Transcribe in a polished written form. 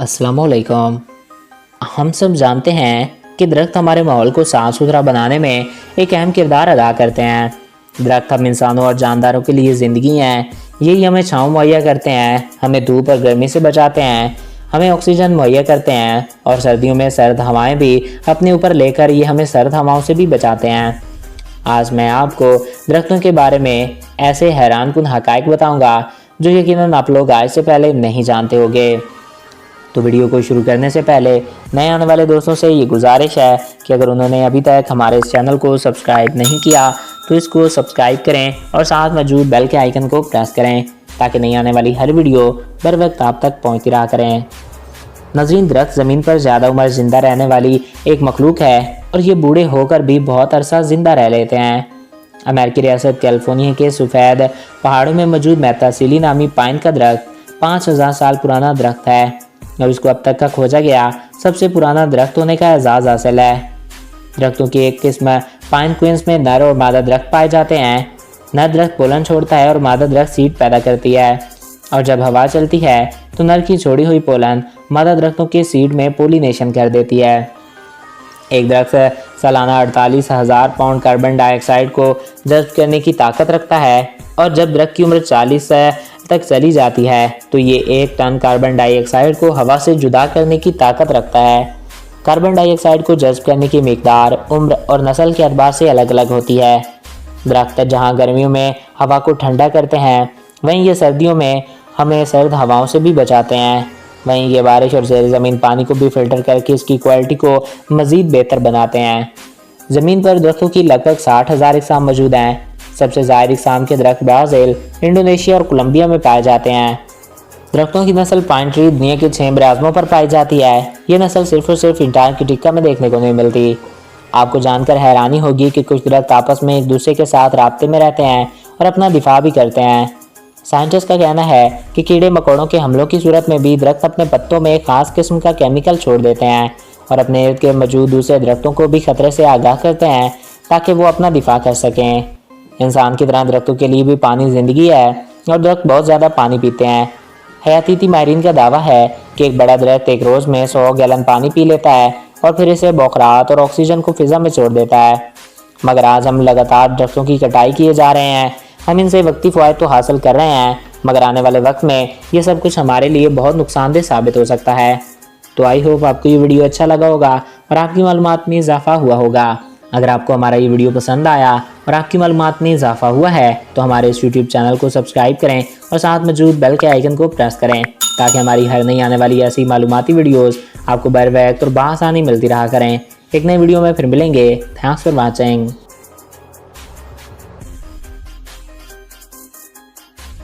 अस्सलामुअलैकुम। हम सब जानते हैं कि दरख्त हमारे माहौल को साफ़ सुथरा बनाने में एक अहम किरदार अदा करते हैं। दरख्त हम इंसानों और जानदारों के लिए ज़िंदगी हैं। यही हमें छाँव मुहैया करते हैं, हमें धूप और गर्मी से बचाते हैं, हमें ऑक्सीजन मुहैया करते हैं और सर्दियों में सर्द हवाएं भी अपने ऊपर लेकर ये हमें सर्द हवाओं से भी बचाते हैं। आज मैं आपको दरख्तों के बारे में ऐसे हैरानकुन हक़ाइक़ बताऊँगा जो यकीनन आप लोग आज से पहले नहीं जानते होंगे। तो वीडियो को शुरू करने से पहले नए आने वाले दोस्तों से ये गुजारिश है कि अगर उन्होंने अभी तक हमारे इस चैनल को सब्सक्राइब नहीं किया तो इसको सब्सक्राइब करें और साथ मौजूद बेल के आइकन को प्रेस करें ताकि नई आने वाली हर वीडियो बर वक्त आप तक पहुँचती रहा करें। नाज़रीन, दरख्त ज़मीन पर ज़्यादा उम्र ज़िंदा रहने वाली एक मखलूक है और ये बूढ़े होकर भी बहुत अरसा ज़िंदा रह लेते हैं। अमेरिकी रियासत कैलिफोर्निया के सफ़ेद पहाड़ों में मौजूद मेतासीली नामी पाइन का दरख्त 5000 साल पुराना दरख्त है और इसको अब तक का खोजा गया सबसे पुराना दरख्त होने का एजाज़ हासिल है। दरख्तों की एक किस्म पाइन क्वींस में नर और मादा दरख्त पाए जाते हैं। नर दरख्त पोलन छोड़ता है और मादा दरख्त सीड पैदा करती है और जब हवा चलती है तो नर की छोड़ी हुई पोलन मादा दरख्तों के सीड में पोलिनेशन कर देती है। एक दरख्त सालाना 48,000 पाउंड कार्बन डाइऑक्साइड को जज़्ब करने की ताकत रखता है और जब दरख्त की उम्र 40 तक चली जाती है तो ये 1 टन कार्बन डाइऑक्साइड को हवा से जुदा करने की ताकत रखता है। कार्बन डाइऑक्साइड को जज़्ब करने की मिकदार उम्र और नस्ल के अतबार से अलग अलग होती है। दरख्त जहाँ गर्मियों में हवा को ठंडा करते हैं वहीं ये सर्दियों में हमें सर्द हवाओं से भी बचाते हैं। वहीं ये बारिश और ज़ेर ज़मीन पानी को भी फ़िल्टर करके इसकी क्वालिटी को मज़ीद बेहतर बनाते हैं। ज़मीन पर दरख्तों की लगभग 60,000 इकसाम मौजूद हैं। सबसे ज़ाहिर इकसाम के दरख्त ब्राज़ील, इंडोनेशिया और कोलंबिया में पाए जाते हैं। दरख्तों की नस्ल पाइन ट्री दुनिया के 6 बराज़मों पर पाई जाती है। ये नस्ल सिर्फ और सिर्फ अंटार्कटिका में देखने को नहीं मिलती। आपको जानकर हैरानी होगी कि कुछ दरख्त आपस में एक दूसरे के साथ राब्ते में रहते हैं और अपना दिफा भी करते हैं। साइंटिस्ट का कहना है कि कीड़े मकोड़ों के हमलों की सूरत में भी दरख्त अपने पत्तों में एक ख़ास किस्म का केमिकल छोड़ देते हैं और अपने इर्द गिर्द मौजूद दूसरे दरख्तों को भी खतरे से आगाह करते हैं ताकि वो अपना दिफा कर सकें। इंसान की तरह दरख्तों के लिए भी पानी ज़िंदगी है और दरख्त बहुत ज़्यादा पानी पीते हैं। हयातीती माहिरीन का दावा है कि एक बड़ा दरख्त एक रोज़ में 100 गैलन पानी पी लेता है और फिर इसे बौखराहट और ऑक्सीजन को फिज़ा में छोड़ देता है। मगर आज हम लगातार दरख्तों की कटाई किए जा रहे हैं। हम इनसे वक्ती फ़वायद तो हासिल कर रहे हैं मगर आने वाले वक्त में ये सब कुछ हमारे लिए बहुत नुकसानदेह साबित हो सकता है। तो आई होप आपको ये वीडियो अच्छा लगा होगा और आपकी मालूमात में इजाफा हुआ होगा। अगर आपको हमारा ये वीडियो पसंद आया और आपकी मालूमात में इजाफा हुआ है तो हमारे इस यूट्यूब चैनल को सब्सक्राइब करें और साथ मौजूद बेल के आइकन को प्रेस करें ताकि हमारी हर नई आने वाली ऐसी मालूमाती वीडियोज़ आपको बर वक्त और बआसानी मिलती रहा करें। एक नई वीडियो में फिर मिलेंगे। Thanks for watching.